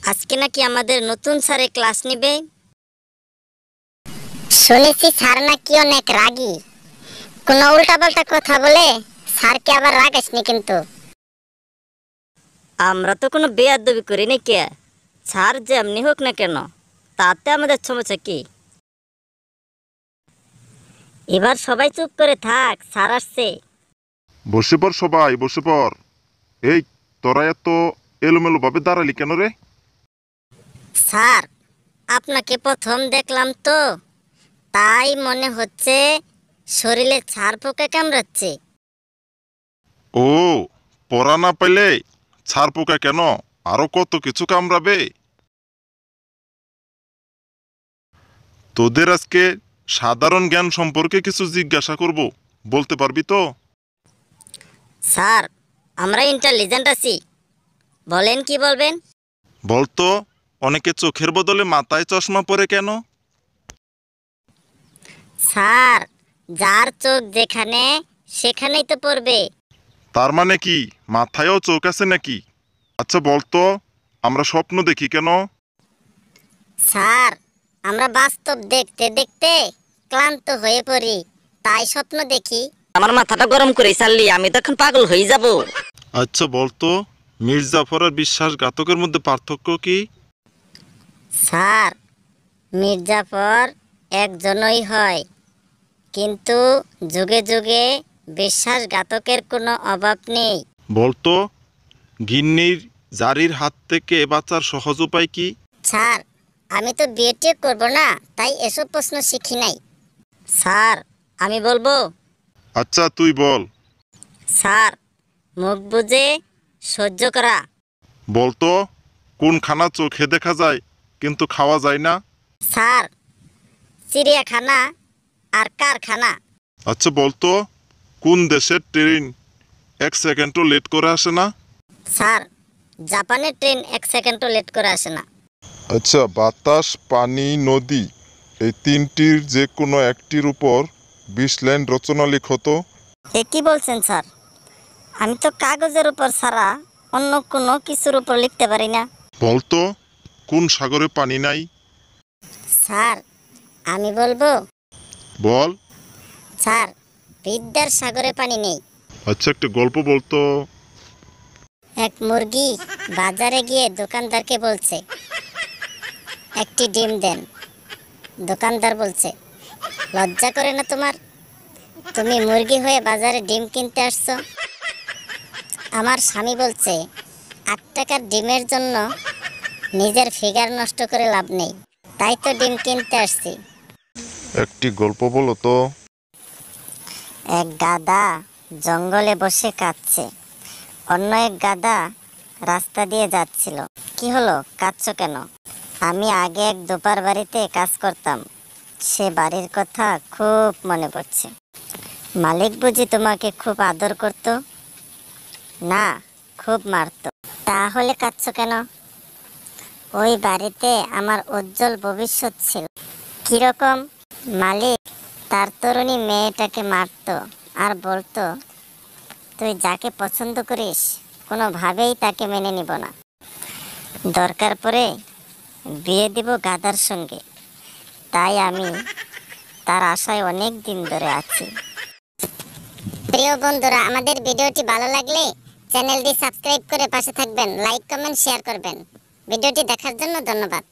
আজকে নাকি আমাদের নতুন স্যারে ক্লাস নিবে। শুনেছি স্যার নাকি অনেক রাগী। কোনো উল্টাপাল্টা কথা বলে স্যারকে আবার রাগাসনি কিন্তু। আমরা তো কোনো বেয়াদবি করি না, কে স্যার যেমনি হোক না কেন, তাতে আমাদের সমস্যা কি? এবার সবাই চুপ করে থাক, স্যার আসছে। বসে পড় সবাই, বসে পড়। এই, তোরা এত এলোমেলো ভাবে দাঁড়ালি কেন রে? স্যার, আপনাকে প্রথম দেখলাম তো, তাই মনে হচ্ছে শরীরে ছাড় পোকা কামড়াচ্ছে। ও, পড়া না পাইলে ছাড় পোকা কেন, আরো কত কিছু কামড়াবে। তোদের আজকে সাধারণ জ্ঞান সম্পর্কে কিছু জিজ্ঞাসা করব, বলতে পারবি তো? স্যার, আমরা ইন্টেলিজেন্ট আছি, বলেন কি বলবেন। বলতো, অনেকে চোখের বদলে মাথায় চশমা পরে কেন? স্যার, যার চোখ যেখানে সেখানেই তো পড়বে। তার মানে কি মাথায়ও চোখ আছে নাকি? আচ্ছা বলতো, আমরা স্বপ্ন দেখি কেন? স্যার, আমরা বাস্তব দেখতে দেখতে ক্লান্ত হয়ে পড়ি, তাই স্বপ্ন দেখি। আমার মাথাটা গরম করে চাললি, আমি তো এখন পাগল হয়ে যাব। আচ্ছা বলতো, মীর জাফর আর বিশ্বাসঘাতকের মধ্যে পার্থক্য কি? স্যার, মির্জাফর একজনই হয়, কিন্তু যুগে যুগে বিশ্বাসঘাতকের কোনো অভাব নেই। বলতো, গিন্নির জারির হাত থেকে বাঁচার সহজ উপায় কি? স্যার, আমি তো বিয়ে করব না, তাই এসব প্রশ্ন শিখি নাই। স্যার, আমি বলবো। আচ্ছা তুই বল। স্যার, মুখ বুজে সহ্য করা। বলতো, কোন খানা চোখে দেখা যায় কিন্তু খাওয়া যায় না? স্যার, চিড়িয়াখানা আর কারখানা। আচ্ছা বলতো, কোন দেশের ট্রেন 1 সেকেন্ডও লেট করে আসে না? স্যার, জাপানের ট্রেন 1 সেকেন্ডও লেট করে আসে না। আচ্ছা, বাতাস, পানি, নদী, এই তিনটির যে কোনো একটির উপর 20 লাইন রচনা লিখো তো। এ কি বলছেন স্যার? আমি তো কাগজের উপর ছাড়া অন্য কোনো কিছুর উপর লিখতে পারি না। বলতো, কোন সাগরে পানি নাই? স্যার, আমি বলবো। বল। স্যার, বিদ্যার সাগরে পানি নেই। আচ্ছা, একটা গল্প বলতো। এক মুরগি বাজারে গিয়ে দোকানদারকে বলছে, একটি ডিম দেন। দোকানদার বলছে, লজ্জা করে না তোমার? তুমি মুরগি হয়ে বাজারে ডিম কিনতে আসছো? আমার স্বামী বলছে, 8 টাকার ডিমের জন্য নিজের ফিগার নষ্ট করে লাভ নেই, তাই তো ডিম কিনতে আসছি। একটি গল্প বলো তো। এক গাধা জঙ্গলে বসে কাঁদছে, অন্য এক গাধা রাস্তা দিয়ে যাচ্ছিল। কি হলো, কাঁদছো কেন? আমি আগে এক দোপার বাড়িতে কাজ করতাম, সে বাড়ির কথা খুব মনে পড়ছে। মালিক বুঝি তোমাকে খুব আদর করত? না, খুব মারত। তাহলে কাঁদছো কেন? ওই বাড়িতে আমার উজ্জ্বল ভবিষ্যৎ ছিল। কিরকম? মালিক তার তরুণী মেয়েটাকে মারত আর বলতো, তুই যাকে পছন্দ করিস কোনোভাবেই তাকে মেনে নিব না, দরকার পড়ে বিয়ে দিব গাধার সঙ্গে। তাই আমি তার আশায় অনেক দিন ধরে আছি। প্রিয় বন্ধুরা, আমাদের ভিডিওটি ভালো লাগলে চ্যানেলটি সাবস্ক্রাইব করে পাশে থাকবেন, লাইক কমেন্ট শেয়ার করবেন। ভিডিওটি দেখার জন্য ধন্যবাদ।